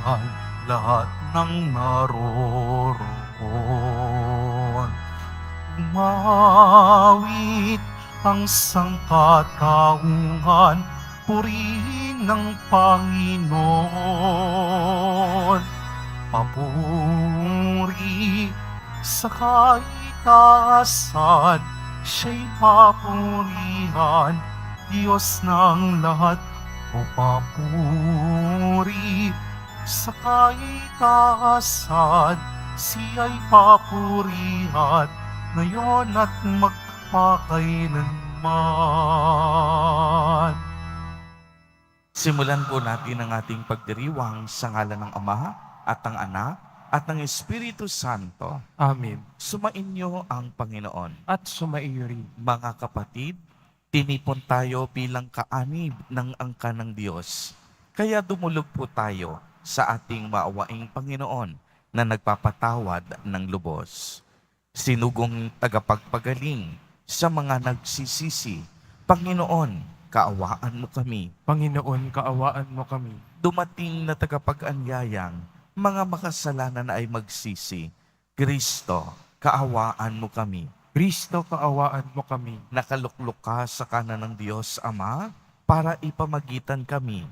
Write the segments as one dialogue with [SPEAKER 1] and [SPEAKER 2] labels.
[SPEAKER 1] ang lahat ng naroroon. Umawit ang sangkatauhan, purihin ng Panginoon. Papuri sa kaitaasan, siya'y papurihan, Diyos ng lahat. O papuri sa kaitaasan, siya'y papurihan, ngayon at magpakailanman.
[SPEAKER 2] Simulan po natin ang ating pagdiriwang sa ngalan ng Ama at ng Anak at ng Espiritu Santo.
[SPEAKER 3] Amen.
[SPEAKER 2] Sumainyo ang Panginoon.
[SPEAKER 3] At sumaiyo rin.
[SPEAKER 2] Mga kapatid, tinipon tayo bilang kaanib ng angka ng Diyos. Kaya dumulog po tayo sa ating maawaing Panginoon na nagpapatawad ng lubos. Sinugong tagapagpagaling sa mga nagsisisi, Panginoon, kaawaan mo kami.
[SPEAKER 3] Panginoon, kaawaan mo kami.
[SPEAKER 2] Dumating na tagapag-anyayang mga makasalanan na ay magsisi, Kristo, kaawaan mo kami.
[SPEAKER 3] Kristo, kaawaan mo kami.
[SPEAKER 2] Nakaluklok ka sa kanan ng Diyos Ama para ipamagitan kami.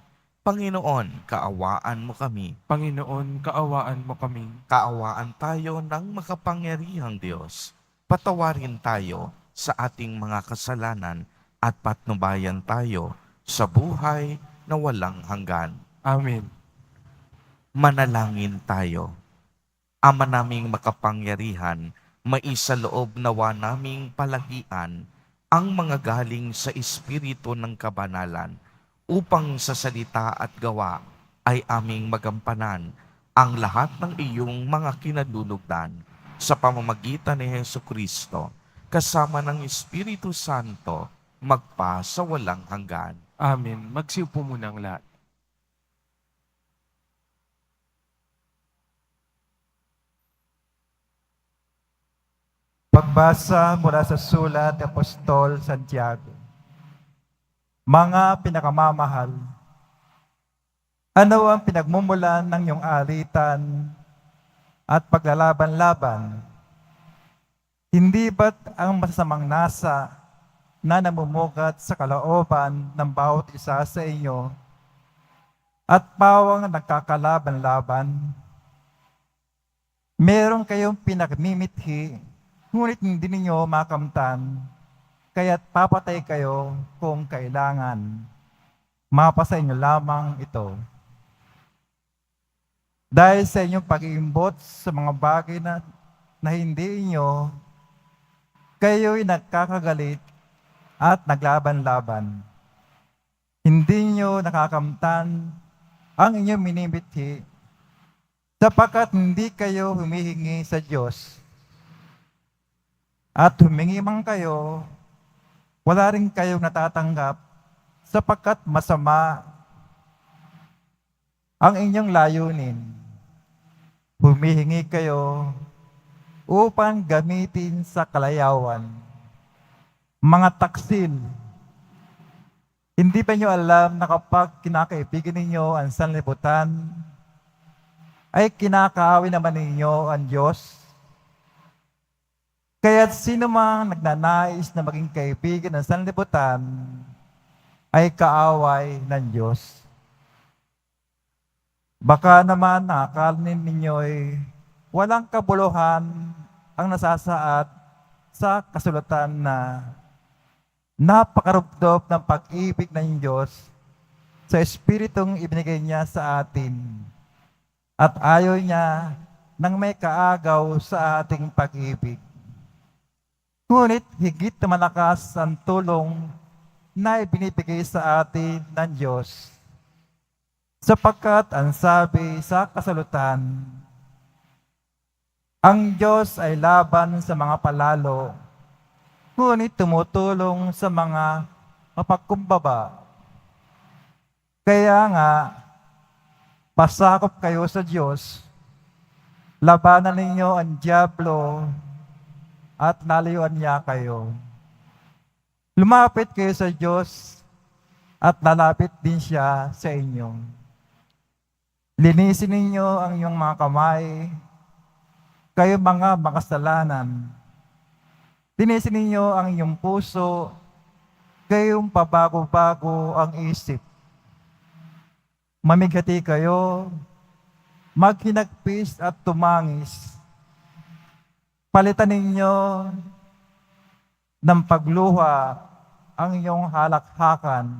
[SPEAKER 2] Panginoon, kaawaan mo kami.
[SPEAKER 3] Panginoon, kaawaan mo kami.
[SPEAKER 2] Kaawaan tayo ng makapangyarihang Diyos. Patawarin tayo sa ating mga kasalanan at patnubayan tayo sa buhay na walang hanggan.
[SPEAKER 3] Amen.
[SPEAKER 2] Manalangin tayo. Ama naming makapangyarihan, maisaloob nawa naming palagian ang mga galing sa Espiritu ng kabanalan upang sa salita at gawa ay aming magampanan ang lahat ng iyong mga kinalulugdan sa pamamagitan ni Jesucristo kasama ng Espiritu Santo magpa sa walang hanggan.
[SPEAKER 3] Amen. Magsiupo muna ang lahat.
[SPEAKER 4] Pagbasa mula sa sulat ni Apostol Santiago. Mga pinakamamahal, ano ang pinagmumulan ng iyong alitan at paglalaban-laban? Hindi ba't ang masasamang nasa na namumukat sa kalooban ng bawat isa sa inyo at pawang nagkakalaban-laban? Meron kayong pinagmimithi, ngunit hindi ninyo makamtan, kaya't papatay kayo kung kailangan. Mapasa inyo lamang ito. Dahil sa inyong pag-iimbot sa mga bagay na hindi inyo, kayo'y nagkakagalit at naglaban-laban. Hindi nyo nakakamtan ang inyong minimithi, sapagkat hindi kayo humihingi sa Diyos. At humingi man kayo, wala rin kayong natatanggap sapagkat masama ang inyong layunin. Humihingi kayo upang gamitin sa kalayawan. Mga taksil, hindi ba nyo alam na kapag kinakaibigan ninyo ang sanlibutan, ay kinakaawin naman ninyo ang Diyos? Kaya't sino mang nagnanais na maging kaibigan ng sanlibutan ay kaaway ng Diyos. Baka naman nakakalanin ninyo'y walang kabuluhan ang nasasaad sa kasulatan na napakarugdop ng pag-ibig ng Diyos sa Espiritong ibinigay niya sa atin at ayaw niya nang may kaagaw sa ating pag-ibig. Ngunit higit na malakas ang tulong na ibinibigay sa atin ng Diyos. Sapagkat ang sabi sa kasalutan, ang Diyos ay laban sa mga palalo, ngunit tumutulong sa mga mapagkumbaba. Kaya nga, pasakop kayo sa Diyos, labanan ninyo ang diablo, at lalayuan niya kayo. Lumapit kayo sa Diyos at lalapit din siya sa inyo. Linisin ninyo ang iyong mga kamay, kayo mga makasalanan. Linisin ninyo ang iyong puso, kayong pabago-bago ang isip. Mamighati kayo, maghinagpis at tumangis. Palitan ninyo ng pagluha ang iyong halakhakan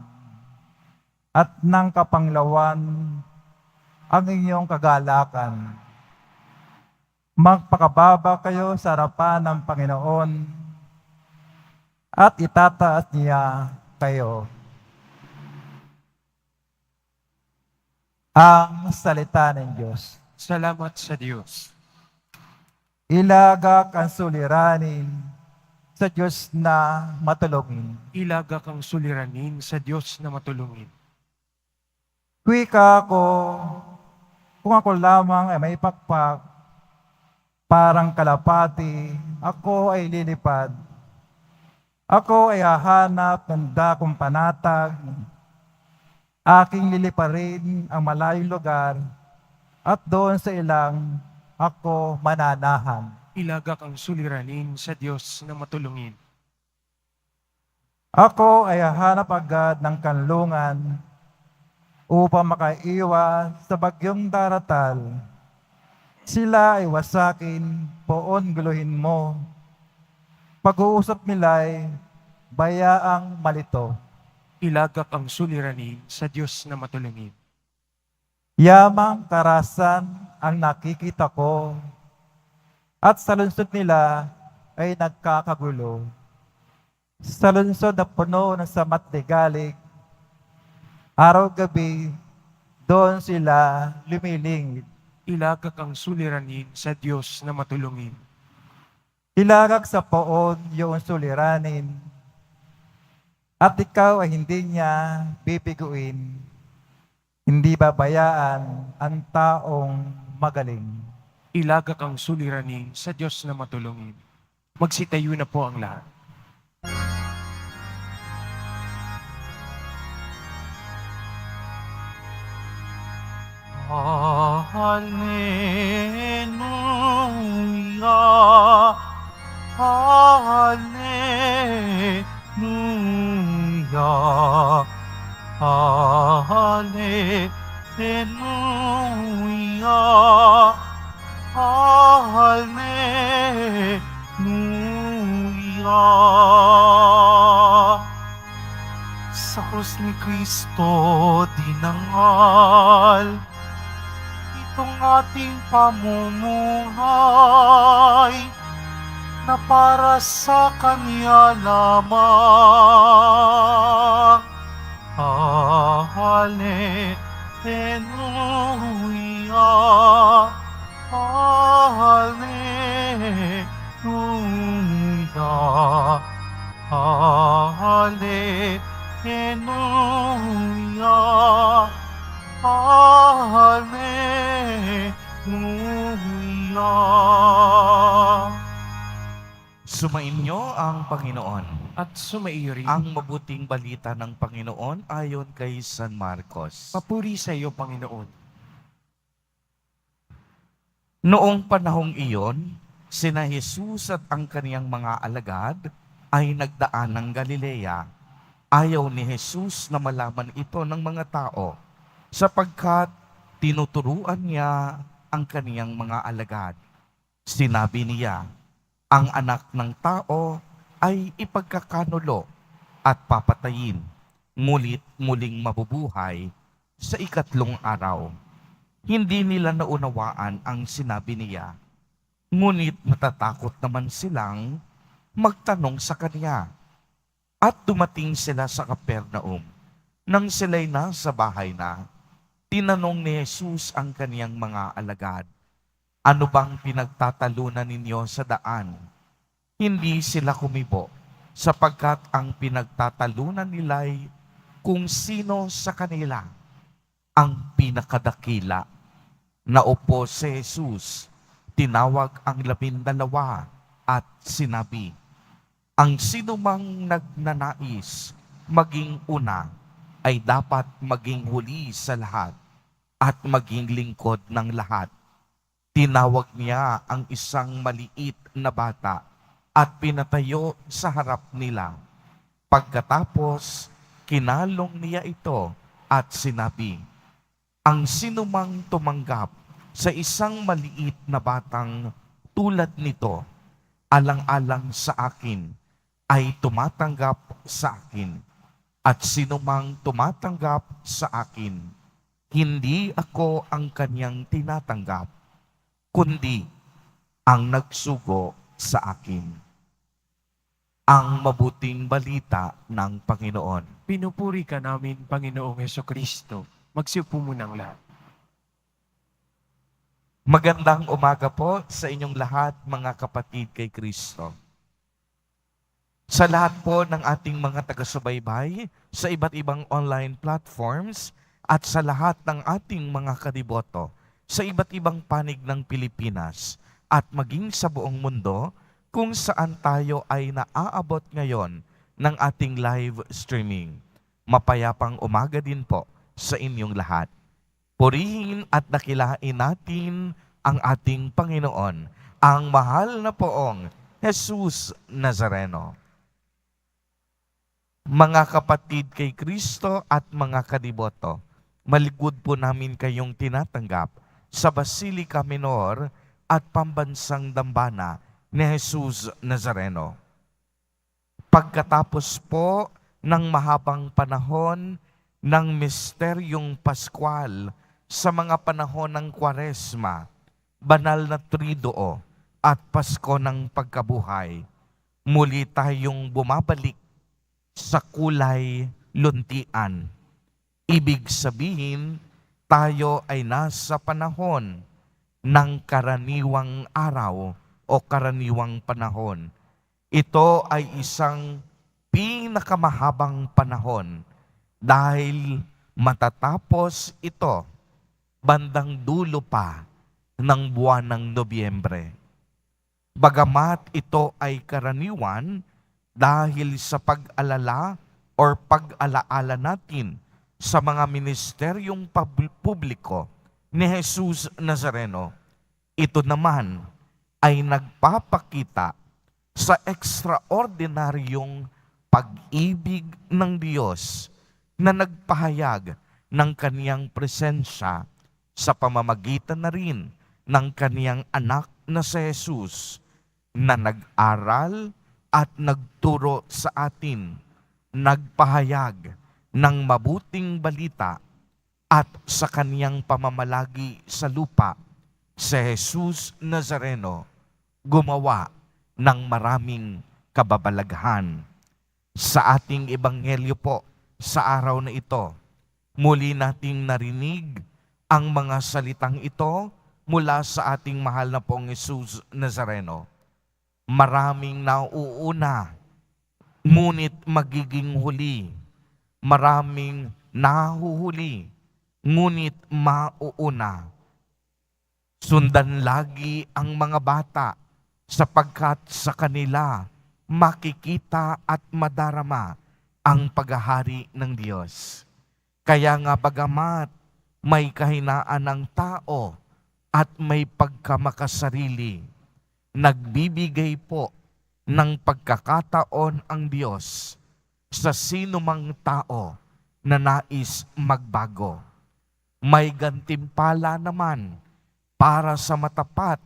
[SPEAKER 4] at ng kapanglawan ang inyong kagalakan. Magpakababa kayo sa harapan ng Panginoon at itataas niya kayo. Ang salita ng Diyos.
[SPEAKER 3] Salamat sa Diyos.
[SPEAKER 4] Ilagak ang suliranin sa Diyos na matulungin.
[SPEAKER 3] Ilagak ang suliranin sa Diyos na matulungin.
[SPEAKER 4] Wika ko, kung ako lamang ay may pakpak, parang kalapati, ako ay lilipad. Ako ay hahanap ng dakong panatag, aking liliparin ang malayong lugar, at doon sa ilang ako mananahan.
[SPEAKER 3] Ilagak ang suliranin sa Diyos na matulungin.
[SPEAKER 4] Ako ay hahanap agad ng kanlungan upang makaiwas sa bagyong daratal. Sila ay wasakin, poon guluhin mo. Pag-uusap nila'y bayaang malito.
[SPEAKER 3] Ilagak ang suliranin sa Diyos na matulungin.
[SPEAKER 4] Yamang karasan ang nakikita ko, at sa lungsod nila ay nagkakagulo. Sa lungsod na puno ng samat ligalig, araw-gabi, doon sila lumilingid.
[SPEAKER 3] Ilagak ang suliranin sa Diyos na matulungin.
[SPEAKER 4] Ilagak sa poon yung suliranin, at ikaw ay hindi niya bibiguin. Hindi babayaan ang taong magaling.
[SPEAKER 3] Ilagak ang suliranin sa Diyos na matulungin. Magsitayo na po ang lahat.
[SPEAKER 1] Hallelujah, Hallelujah, Hallelujah, Hallelujah. Sa krus ni Kristo dinangal, itong ating pamumuhay na para sa Kanya lamang. Hallelujah, Hallelujah, Hallelujah, Hallelujah.
[SPEAKER 2] Sumainyo ang Panginoon.
[SPEAKER 3] At sumairin.
[SPEAKER 2] Ang mabuting balita ng Panginoon ayon kay San Marcos.
[SPEAKER 3] Papuri sa iyo, Panginoon.
[SPEAKER 2] Noong panahong iyon, sina Jesus at ang kaniyang mga alagad ay nagdaan ng Galilea. Ayaw ni Jesus na malaman ito ng mga tao, sapagkat tinuturuan niya ang kaniyang mga alagad. Sinabi niya, ang anak ng tao ay ipagkakanulo at papatayin, ngulit muling mabubuhay sa ikatlong araw. Hindi nila naunawaan ang sinabi niya, ngunit natatakot naman silang magtanong sa kanya. At dumating sila sa Capernaum. Nang sila'y nasa bahay na, tinanong ni Jesus ang kaniyang mga alagad, ano bang pinagtatalunan ninyo sa daan? Hindi sila kumibo, sapagkat ang pinagtatalunan nila'y kung sino sa kanila ang pinakadakila. Naupo si Jesus, tinawag ang 12 at sinabi, ang sinumang nagnanais maging una ay dapat maging huli sa lahat at maging lingkod ng lahat. Tinawag niya ang isang maliit na bata at pinatayo sa harap nila. Pagkatapos, kinalong niya ito at sinabi, "Ang sinumang tumanggap sa isang maliit na batang tulad nito, alang-alang sa akin, ay tumatanggap sa akin. At sinumang tumatanggap sa akin, hindi ako ang kanyang tinatanggap, kundi ang nagsugo sa akin." Ang mabuting balita ng Panginoon.
[SPEAKER 3] Pinupuri ka namin, Panginoong Hesukristo. Magsiupo munang lahat.
[SPEAKER 2] Magandang umaga po sa inyong lahat, mga kapatid kay Kristo. Sa lahat po ng ating mga taga-subaybay sa iba't ibang online platforms at sa lahat ng ating mga kadiboto sa iba't ibang panig ng Pilipinas at maging sa buong mundo kung saan tayo ay naaabot ngayon ng ating live streaming. Mapayapang umaga din po sa inyong lahat. Purihin at dakilain natin ang ating Panginoon, ang mahal na poong Jesus Nazareno. Mga kapatid kay Kristo at mga kadiboto, maligod po namin kayong tinatanggap sa Basilica Minor at Pambansang Dambana ni Jesus Nazareno. Pagkatapos po ng mahabang panahon ng misteryong Paskwal sa mga panahon ng Kwaresma, Banal na Triduo at Pasko ng Pagkabuhay, muli tayong bumabalik sa kulay luntian. Ibig sabihin, tayo ay nasa panahon ng karaniwang araw o karaniwang panahon. Ito ay isang pinakamahabang panahon dahil matatapos ito bandang dulo pa ng buwan ng Nobyembre. Bagamat ito ay karaniwan dahil sa pag-alala or pag-alaala natin sa mga ministeryong publiko ni Jesus Nazareno, ito naman ay nagpapakita sa ekstraordinaryong pag-ibig ng Diyos na nagpahayag ng kaniyang presensya sa pamamagitan na rin ng kaniyang anak na si Jesus na nag-aral at nagturo sa atin, nagpahayag ng mabuting balita at sa kaniyang pamamalagi sa lupa, si Jesus Nazareno gumawa ng maraming kababalaghan. Sa ating ebanghelyo po sa araw na ito, muli nating narinig ang mga salitang ito mula sa ating mahal na pong Jesus Nazareno. Maraming nauuna, ngunit magiging huli. Maraming nahuhuli, ngunit mauuna. Sundan lagi ang mga bata, sapagkat sa kanila makikita at madarama ang paghahari ng Diyos. Kaya nga bagamat may kahinaan ng tao at may pagkamakasarili, nagbibigay po ng pagkakataon ang Diyos sa sinumang tao na nais magbago. May gantimpala naman para sa matapat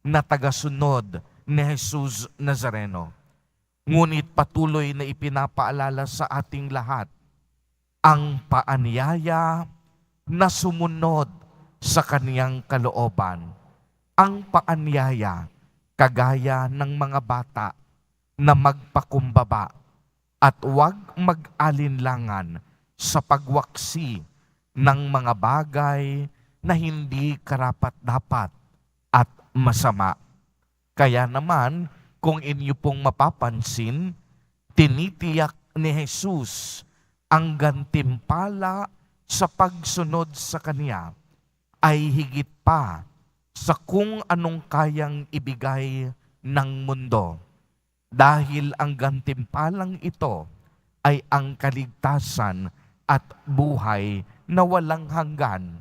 [SPEAKER 2] na tagasunod ni Jesus Nazareno. Ngunit patuloy na ipinapaalala sa ating lahat ang paanyaya na sumunod sa kaniyang kalooban. Ang paanyaya kagaya ng mga bata na magpakumbaba at huwag mag-alinlangan sa pagwaksi ng mga bagay na hindi karapat-dapat at masama. Kaya naman, kung inyo pong mapapansin, tinitiyak ni Jesus ang gantimpala sa pagsunod sa Kanya ay higit pa sa kung anong kayang ibigay ng mundo. Dahil ang gantimpalang ito ay ang kaligtasan at buhay na walang hanggan.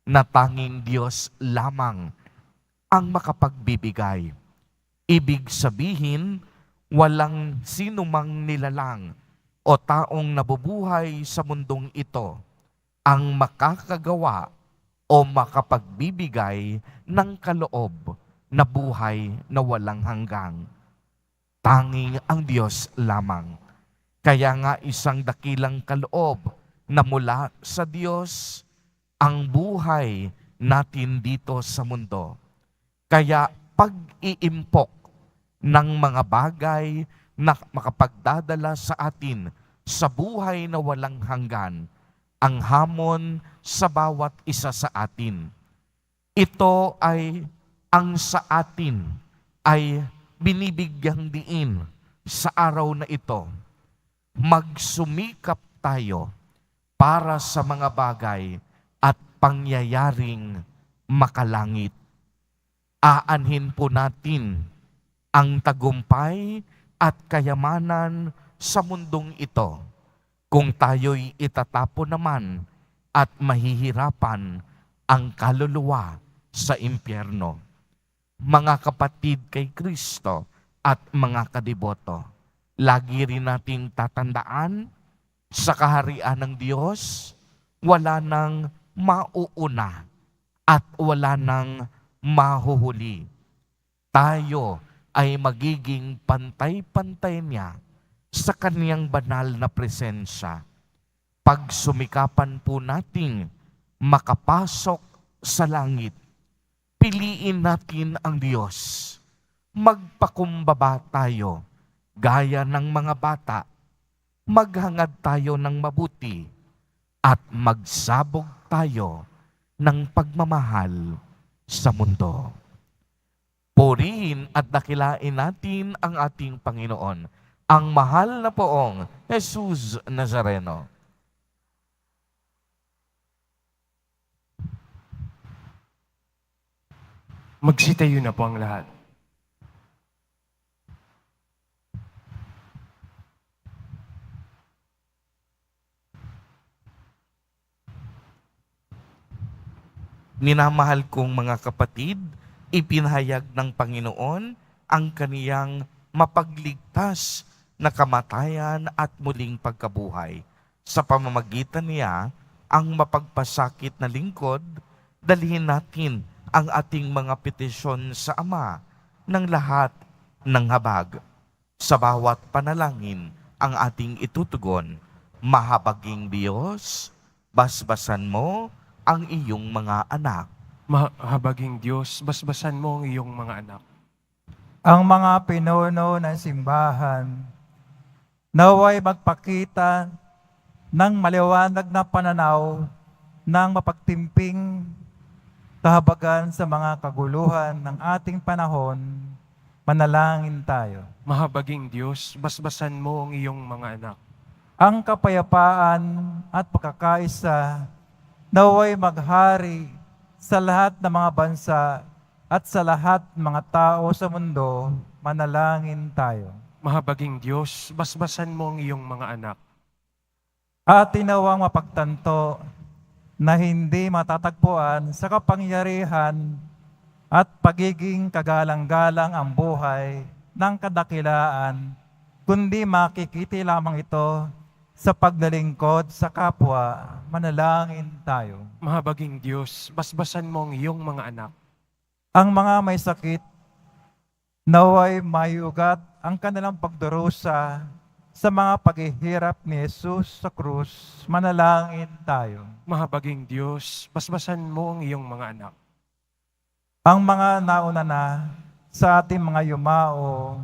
[SPEAKER 2] na tanging Diyos lamang ang makapagbibigay. Ibig sabihin, walang sinumang nilalang o taong nabubuhay sa mundong ito ang makakagawa o makapagbibigay ng kaloob na buhay na walang hanggang. Tanging ang Diyos lamang. Kaya nga isang dakilang kaloob na mula sa Diyos ang buhay natin dito sa mundo. Kaya pag-iimpok ng mga bagay na makapagdadala sa atin sa buhay na walang hanggan, ang hamon sa bawat isa sa atin. Ito ay ang sa atin ay binibigyang diin sa araw na ito. Magsumikap tayo para sa mga bagay at pangyayaring makalangit. Aanhin po natin ang tagumpay at kayamanan sa mundong ito kung tayo'y itatapo naman at mahihirapan ang kaluluwa sa impyerno. Mga kapatid kay Kristo at mga kadiboto, lagi rin nating tatandaan sa kaharian ng Diyos, wala nang mauuna at wala nang mahuhuli. Tayo ay magiging pantay-pantay niya sa kaniyang banal na presensya. Pagsumikapan po nating makapasok sa langit, piliin natin ang Diyos. Magpakumbaba tayo, gaya ng mga bata. Maghangad tayo ng mabuti at magsabog tayo ng pagmamahal sa mundo. Purihin at dakilain natin ang ating Panginoon, ang mahal na poong Jesus Nazareno.
[SPEAKER 3] Magsitayo na po ang lahat.
[SPEAKER 2] Minamahal kong mga kapatid, ipinahayag ng Panginoon ang kaniyang mapagligtas na kamatayan at muling pagkabuhay. Sa pamamagitan niya, ang mapagpasakit na lingkod, dalhin natin ang ating mga petisyon sa Ama ng lahat ng habag. Sa bawat panalangin ang ating itutugon, mahabaging Diyos, basbasan mo ang iyong mga anak.
[SPEAKER 3] Mahabaging Diyos, basbasan mo ang iyong mga anak.
[SPEAKER 4] Ang mga pinuno ng simbahan, naway magpakita ng maliwanag na pananaw ng mapagtimping kahabagan sa mga kaguluhan ng ating panahon. Manalangin tayo.
[SPEAKER 3] Mahabaging Diyos, basbasan mo ang iyong mga anak.
[SPEAKER 4] Ang kapayapaan at pagkakaisa naway maghari sa lahat ng mga bansa at sa lahat ng mga tao sa mundo. Manalangin tayo.
[SPEAKER 3] Mahabaging Diyos, basbasan mo ang iyong mga anak.
[SPEAKER 4] Atin nawang mapagtanto na hindi matatagpuan sa kapangyarihan at pagiging kagalang-galang ang buhay ng kadakilaan, kundi makikiti lamang ito sa paglalingkod sa kapwa. Manalangin tayo.
[SPEAKER 3] Mahabaging Diyos, basbasan mo ang iyong mga anak.
[SPEAKER 4] Ang mga may sakit, naway mayugat ang kanilang pagdurusa sa mga paghihirap ni Jesus sa krus. Manalangin tayo.
[SPEAKER 3] Mahabaging Diyos, basbasan mo ang iyong mga anak.
[SPEAKER 4] Ang mga nauna na sa ating mga yumao,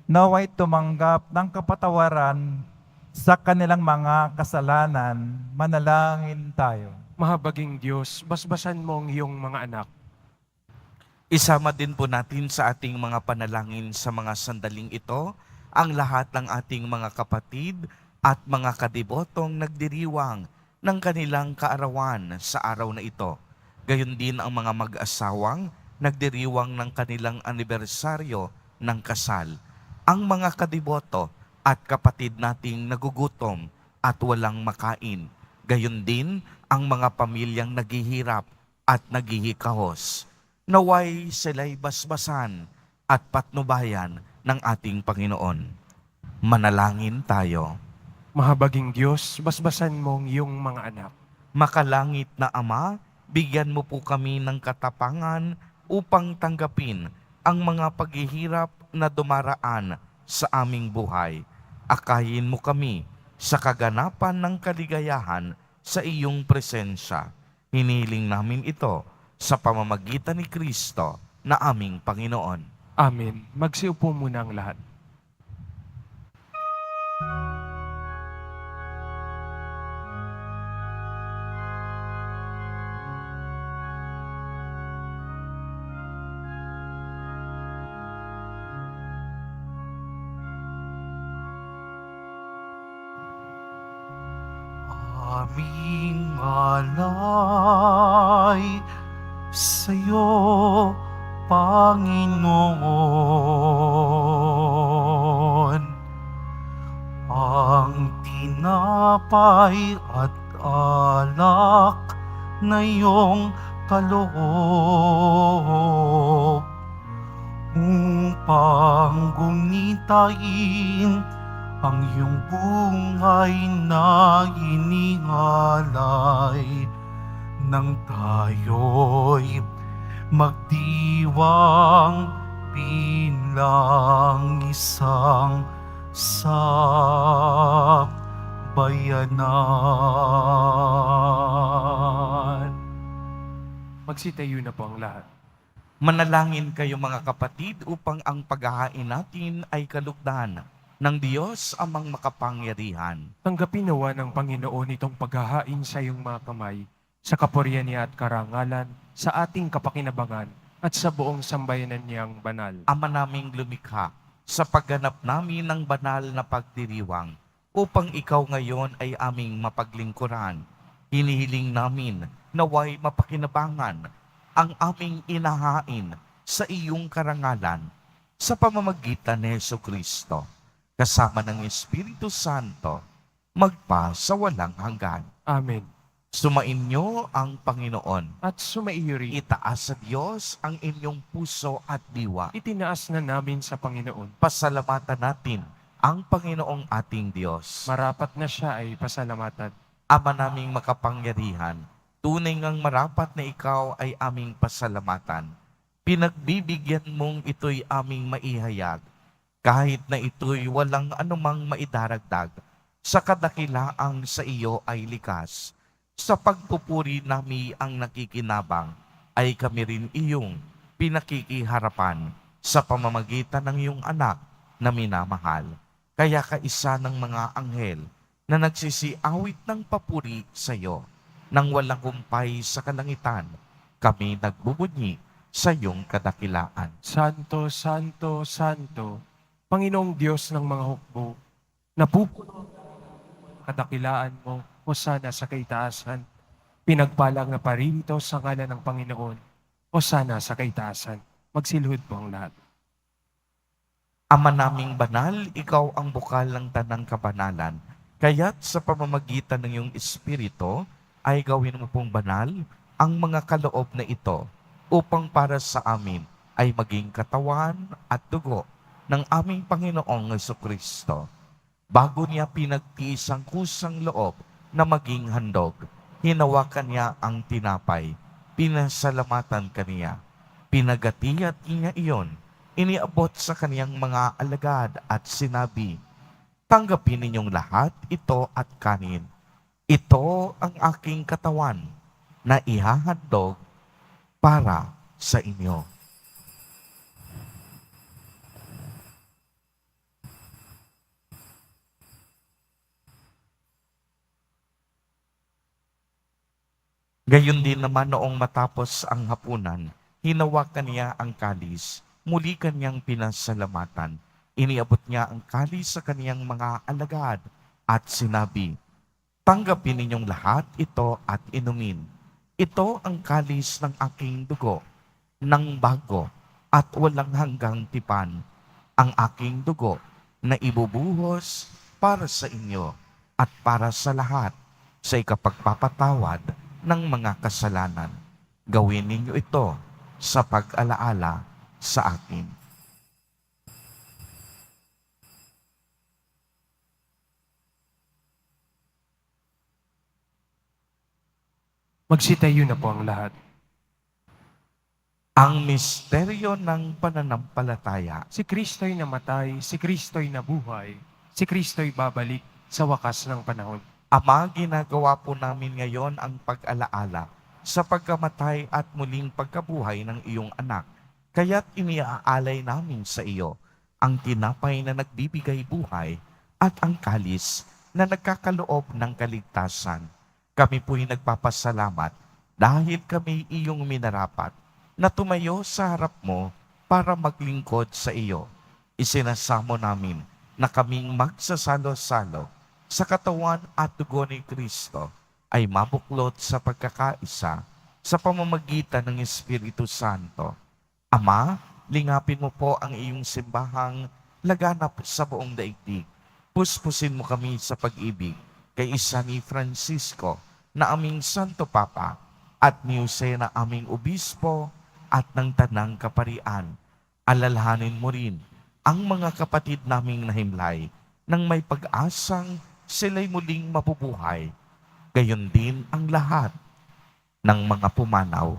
[SPEAKER 4] naway tumanggap ng kapatawaran sa kanilang mga kasalanan. Manalangin tayo.
[SPEAKER 3] Mahabaging Diyos, basbasan mo ang iyong mga anak.
[SPEAKER 2] Isama din po natin sa ating mga panalangin sa mga sandaling ito ang lahat ng ating mga kapatid at mga kadibotong nagdiriwang ng kanilang kaarawan sa araw na ito. Gayon din ang mga mag-asawang nagdiriwang ng kanilang anibersaryo ng kasal. Ang mga kadiboto at kapatid nating nagugutom at walang makain. Gayon din ang mga pamilyang naghihirap at naghihikahos. Naway sila'y basbasan at patnubayan ng ating Panginoon. Manalangin tayo.
[SPEAKER 3] Mahabaging Diyos, basbasan mong iyong mga anak.
[SPEAKER 2] Makalangit na Ama, bigyan mo po kami ng katapangan upang tanggapin ang mga paghihirap na dumaraan sa aming buhay. Akayin mo kami sa kaganapan ng kaligayahan sa iyong presensya. Hiniling namin ito sa pamamagitan ni Kristo na aming Panginoon.
[SPEAKER 3] Amen. Magsiupo muna ang lahat.
[SPEAKER 1] Aming alay sa'yo, Panginoon. Ang tinapay at alak na iyong kaloob upang gumitain ang iyong buhay na inialay nang tayo'y magdiwang bilang isang sambayanan.
[SPEAKER 3] Magsitayo na po ang lahat.
[SPEAKER 2] Manalangin kayo mga kapatid upang ang paghahain natin ay kalugdan ng Diyos amang makapangyarihan.
[SPEAKER 3] Tanggapin nawa ng Panginoon itong paghahain sa iyong mga kamay, sa kapurihan niya at karangalan, sa ating kapakinabangan, at sa buong sambayanan niyang banal.
[SPEAKER 2] Ama naming lumikha, sa pagganap namin ng banal na pagdiriwang, upang ikaw ngayon ay aming mapaglingkuran. Hinihiling namin naway mapakinabangan ang aming inahain sa iyong karangalan sa pamamagitan ni Jesucristo, kasama ng Espiritu Santo, magpa sa walang hanggan.
[SPEAKER 3] Amen.
[SPEAKER 2] Sumainyo ang Panginoon.
[SPEAKER 3] At sumaiyo rin,
[SPEAKER 2] Itaas sa Diyos ang inyong puso at diwa.
[SPEAKER 3] itinaas na namin sa Panginoon.
[SPEAKER 2] Pasalamatan natin ang Panginoong ating Diyos.
[SPEAKER 3] Marapat na siya ay pasalamatan.
[SPEAKER 2] Ama naming makapangyarihan, tunay ngang marapat na ikaw ay aming pasalamatan. Pinagbibigyan mong ito'y aming maihayag, kahit na ito'y walang anumang maidaragdag, sa kadakilaang sa iyo ay likas. Sa pagpupuri nami ang nakikinabang, ay kami rin iyong pinakikiharapan sa pamamagitan ng iyong anak na minamahal. Kaya kaisa ng mga anghel na nagsisiawit ng papuri sa iyo, nang walang kumpay sa kalangitan, kami nagbubunyi sa iyong kadakilaan.
[SPEAKER 3] Santo, Santo, Santo, Panginoong Diyos ng mga hukbo, napupuno ang kadakilaan mo, hosana sa kaitaasan. Pinagpalang na paririto sa ngalan ng Panginoon, hosana sa kaitaasan. Magsilhod po ang lahat.
[SPEAKER 2] Ama naming banal, ikaw ang bukal ng tanang kabanalan. Kaya't sa pamamagitan ng iyong Espiritu, ay gawin mo pong banal ang mga kaloob na ito upang para sa amin ay maging katawan at dugo ng aming Panginoong Jesucristo. Bago niya pinagtiis ang kusang loob na maging handog, hinawakan niya ang tinapay, pinasalamatan kaniya, pinagatiat niya iyon, iniabot sa kaniyang mga alagad at sinabi, tanggapin ninyong lahat ito at kanin. Ito ang aking katawan na ihahandog para sa inyo. Gayon din naman noong matapos ang hapunan, hinawakan niya ang kalis, muli kanyang pinasalamatan. Iniabot niya ang kalis sa kaniyang mga alagad at sinabi, tanggapin ninyong lahat ito at inumin. Ito ang kalis ng aking dugo, ng bago at walang hanggang tipan, ang aking dugo na ibubuhos para sa inyo at para sa lahat sa ikapagpapatawad ng mga kasalanan. Gawin ninyo ito sa pag-alaala sa akin.
[SPEAKER 3] Magsitayo na po ang lahat.
[SPEAKER 2] Ang misteryo ng pananampalataya.
[SPEAKER 3] Si Kristo'y namatay, si Kristo'y nabuhay, si Kristo'y babalik sa wakas ng panahon.
[SPEAKER 2] Ama, ginagawa po namin ngayon ang pag-alaala sa pagkamatay at muling pagkabuhay ng iyong anak. Kaya't iniaalay namin sa iyo ang tinapay na nagbibigay buhay at ang kalis na nagkakaloob ng kaligtasan. Kami po'y nagpapasalamat dahil kami iyong minarapat na tumayo sa harap mo para maglingkod sa iyo. Isinasamo namin na kaming magsasalo-salo sa katawan at dugo ni Kristo ay mabuklod sa pagkakaisa sa pamamagitan ng Espiritu Santo. Ama, lingapin mo po ang iyong simbahang laganap sa buong daigdig. Puspusin mo kami sa pag-ibig kay isa ni Francisco na aming Santo Papa at ni Jose na aming Obispo at ng Tanang Kaparian. Alalahanin mo rin ang mga kapatid naming nahimlay nang may pag-asang sila'y muling mabubuhay. Gayon din ang lahat ng mga pumanaw.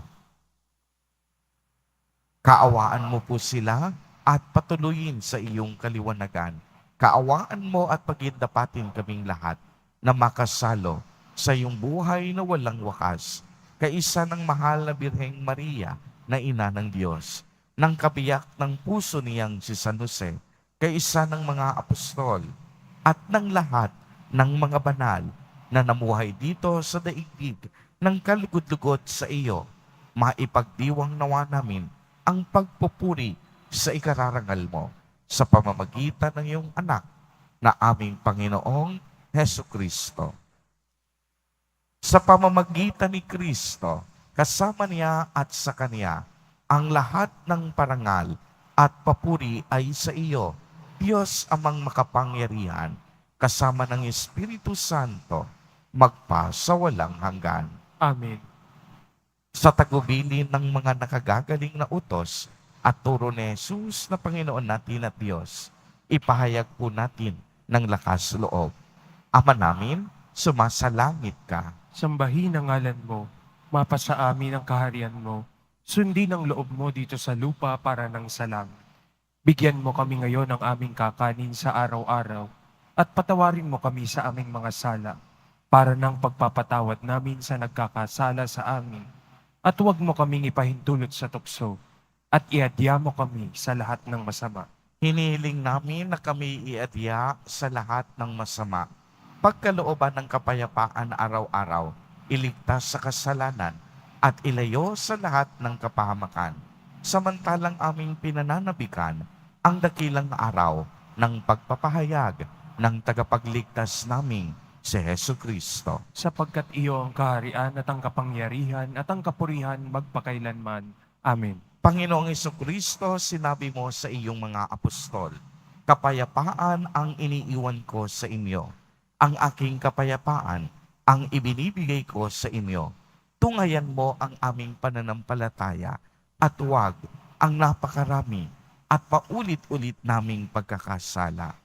[SPEAKER 2] Kaawaan mo po sila at patuloyin sa iyong kaliwanagan. Kaawaan mo at pagindapatin kaming lahat na makasalo sa iyong buhay na walang wakas. Kaisa ng mahal na Birheng Maria na ina ng Diyos, ng kabiyak ng puso niyang si San Jose, kaisa ng mga apostol, at ng lahat ng mga banal na namuhay dito sa daigdig ng kalugod-lugod sa iyo, maipagdiwang nawa namin ang pagpupuri sa ikararangal mo sa pamamagitan ng iyong anak na aming Panginoong Hesu Kristo. Sa pamamagitan ni Kristo, kasama niya at sa Kanya, ang lahat ng parangal at papuri ay sa iyo, Diyos amang makapangyarihan, kasama ng Espiritu Santo, magpa sa walang hanggan.
[SPEAKER 3] Amen.
[SPEAKER 2] Sa tagubilin ng mga nakagagaling na utos at turo ni Jesus na Panginoon natin at Diyos, ipahayag po natin ng lakas loob. Ama namin, sumasalangit ka.
[SPEAKER 3] Sambahin ang ngalan mo, mapasa amin ang kaharian mo, sundin ang loob mo dito sa lupa para ng salam. Bigyan mo kami ngayon ng aming kakanin sa araw-araw at patawarin mo kami sa aming mga sala para ng pagpapatawad namin sa nagkakasala sa amin. At huwag mo kaming ipahintulot sa tukso at iadya mo kami sa lahat ng masama.
[SPEAKER 2] Hinihiling namin na kami iadya sa lahat ng masama. Pagkalooban ng kapayapaan araw-araw, iligtas sa kasalanan at ilayo sa lahat ng kapahamakan. Samantalang aming pinananabikan ang dakilang araw ng pagpapahayag ng tagapagligtas naming si Hesu Kristo.
[SPEAKER 3] Sapagkat iyo ang kaharian at ang kapangyarihan at ang kapurihan magpakailanman. Amen.
[SPEAKER 2] Panginoong Jesucristo, sinabi mo sa iyong mga apostol, kapayapaan ang iniiwan ko sa inyo. Ang aking kapayapaan ang ibinibigay ko sa inyo. Tungayan mo ang aming pananampalataya at huwag ang napakarami at paulit-ulit naming pagkakasala.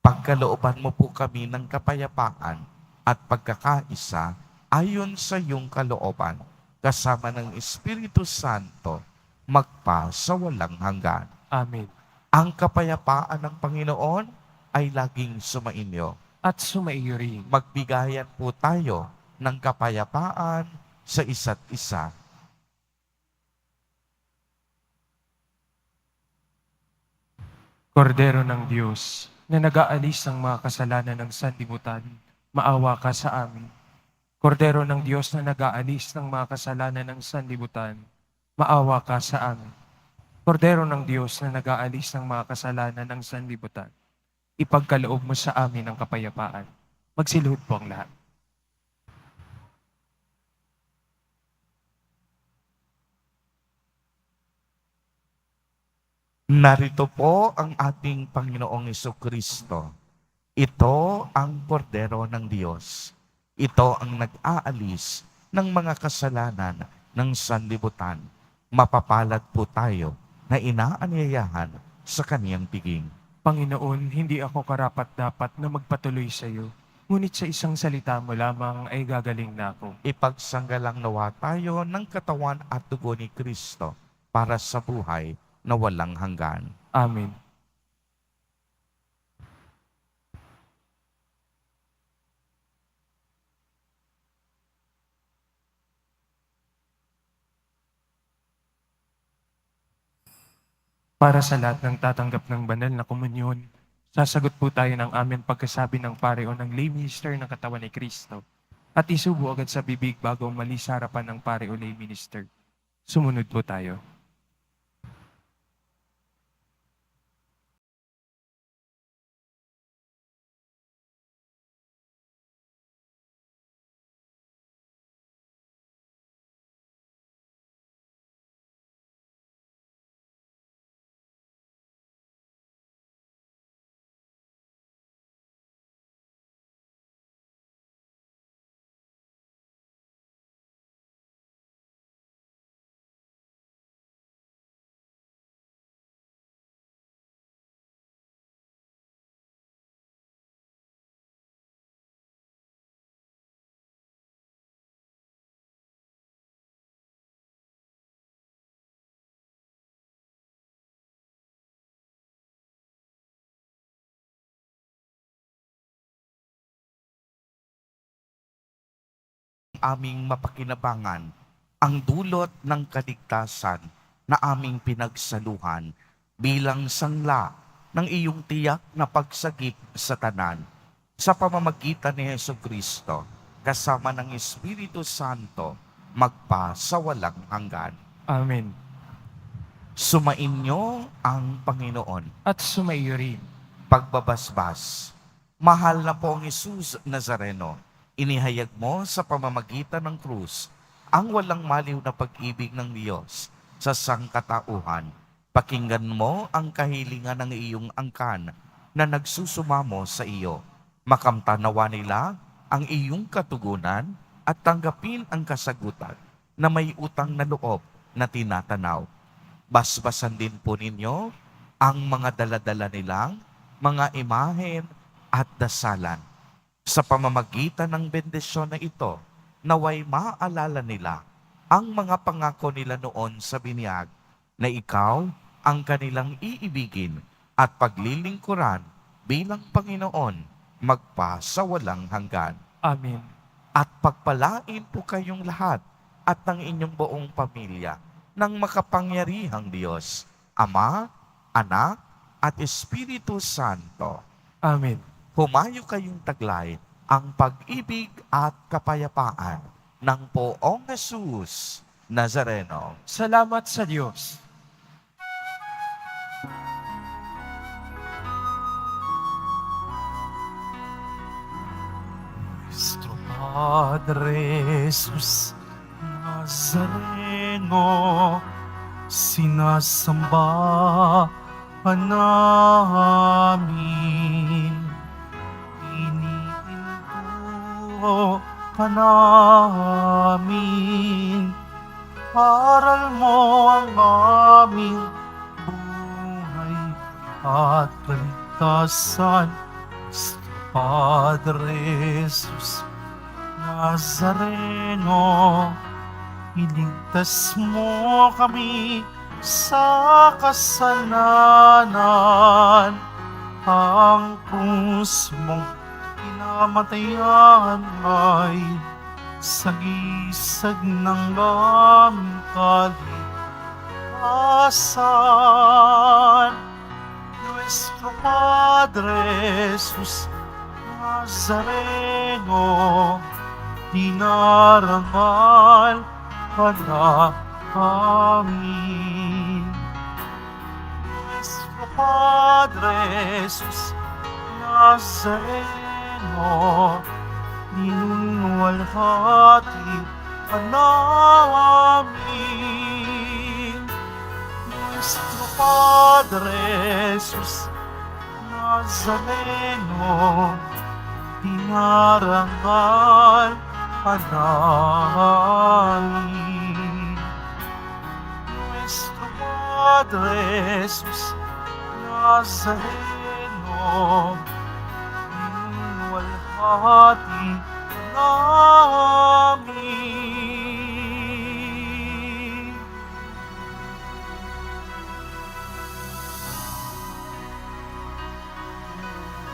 [SPEAKER 2] Pagkalooban mo po kami ng kapayapaan at pagkakaisa ayon sa iyong kalooban, kasama ng Espiritu Santo, magpa sa walang hanggan.
[SPEAKER 3] Amen.
[SPEAKER 2] Ang kapayapaan ng Panginoon ay laging sumainyo.
[SPEAKER 3] At sumaiyo rin.
[SPEAKER 2] Magbigayan po tayo ng kapayapaan sa isa't isa.
[SPEAKER 3] Kordero ng Diyos, na nag-aalis ng mga kasalanan ng sanlibutan, maawa ka sa amin. Kordero ng Diyos na nag-aalis ng mga kasalanan ng sanlibutan, maawa ka sa amin. Kordero ng Diyos na nag-aalis ng mga kasalanan ng sanlibutan, ipagkaloob mo sa amin ang kapayapaan. Magsiluhod po ang lahat.
[SPEAKER 2] Narito po ang ating Panginoong Jesucristo. Ito ang kordero ng Diyos. Ito ang nag-aalis ng mga kasalanan ng sanlibutan. Mapapalad po tayo na inaanyayahan sa kaniyang piging.
[SPEAKER 3] Panginoon, hindi ako karapat-dapat na magpatuloy sa iyo. Ngunit sa isang salita mo lamang ay gagaling na ako.
[SPEAKER 2] Ipagsanggalang nawa tayo ng katawan at dugo ni Kristo para sa buhay na walang hanggan.
[SPEAKER 3] Amen. Para sa lahat ng tatanggap ng banal na komunyon, sasagot po tayo ng amen pagkasabi ng pare o ng lay minister ng katawan ni Kristo at isubo agad sa bibig bago umalis sa harapan ng pare o lay minister. Sumunod po tayo.
[SPEAKER 2] Aming mapakinabangan ang dulot ng kaligtasan na aming pinagsaluhan bilang sangla ng iyong tiyak na pagsagip sa tanan. Sa pamamagitan ni Jesucristo, kasama ng Espiritu Santo, magpa sa walang hanggan.
[SPEAKER 3] Amen.
[SPEAKER 2] Sumainyo ang Panginoon.
[SPEAKER 3] At sumaiyo rin.
[SPEAKER 2] Pagbabasbas. Mahal na po ang Jesus Nazareno, inihayag mo sa pamamagitan ng krus ang walang maliw na pag-ibig ng Diyos sa sangkatauhan. Pakinggan mo ang kahilingan ng iyong angkan na nagsusumamo sa iyo. Makamtanawa nila ang iyong katugunan at tanggapin ang kasagutan na may utang na loob na tinatanaw. Basbasan din po ninyo ang mga daladala nilang mga imahen at dasalan. Sa pamamagitan ng bendisyon na ito, naway maalala nila ang mga pangako nila noon sa binyag na ikaw ang kanilang iibigin at paglilingkuran bilang Panginoon magpa sa walang hanggan.
[SPEAKER 3] Amen.
[SPEAKER 2] At pagpalain po kayong lahat at ng inyong buong pamilya ng makapangyarihang Diyos, Ama, Anak, at Espiritu Santo.
[SPEAKER 3] Amen.
[SPEAKER 2] Humayo kayong taglay ang pag-ibig at kapayapaan ng Poong Jesus Nazareno.
[SPEAKER 3] Salamat sa Diyos.
[SPEAKER 1] Nuestro Padre Jesus Nazareno, sinasamba namin. Iniinto ka namin. Aral mo ang aming buhay at kaligtasan. Padre Jesus Nazareno, iligtas mo kami sa kasalanan. Ang krus mong pinamatayan ay sagisag ng aming kaligtasan. Nuestro Padre Jesus Nazareno, dinarangal ka namin. Nuestro Padre Jesus Nazareno, dinuwalhati ka namin. Nuestro Padre Jesus Nazareno, dinarangal ka namin. Padre Jesus Nazareno, minwalhati na